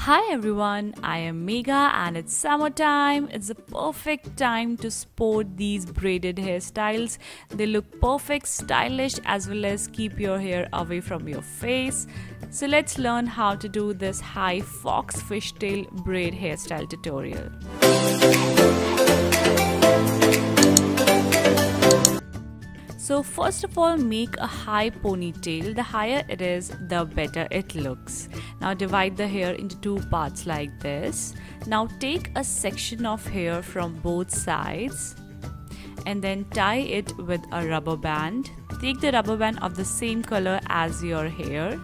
Hi everyone, I am Megha and it's summertime. It's the perfect time to sport these braided hairstyles. They look perfect, stylish, as well as keep your hair away from your face. So let's learn how to do this high fox fishtail braid hairstyle tutorial. So first of all, make a high ponytail. The higher it is, the better it looks. Now divide the hair into two parts like this. Now take a section of hair from both sides and then tie it with a rubber band. Take the rubber band of the same color as your hair.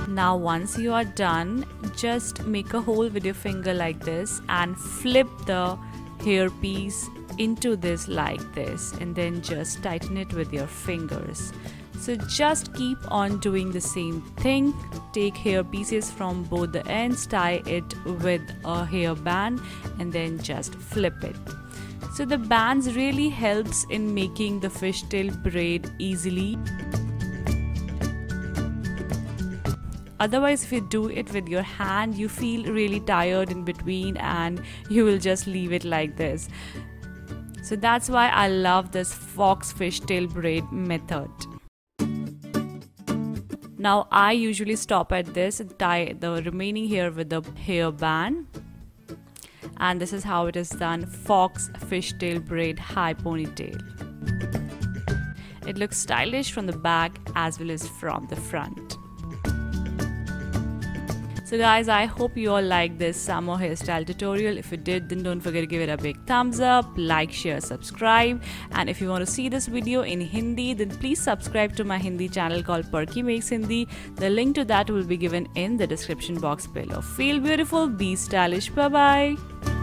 Now once you are done, just make a hole with your finger like this and flip the hairpiece into this like this, and then just tighten it with your fingers. So just keep on doing the same thing. Take hair pieces from both the ends, tie it with a hair band, and then just flip it. So the bands really helps in making the fishtail braid easily. Otherwise, if you do it with your hand, you feel really tired in between and you will just leave it like this. So that's why I love this fox fishtail braid method. Now I usually stop at this and tie the remaining hair with the hair band. And this is how it is done, fox fishtail braid high ponytail. It looks stylish from the back as well as from the front. So guys, I hope you all liked this summer hairstyle tutorial. If you did, then don't forget to give it a big thumbs up, like, share, subscribe. And if you want to see this video in Hindi, then please subscribe to my Hindi channel called Perkymegs Hindi. The link to that will be given in the description box below. Feel beautiful, be stylish. Bye bye.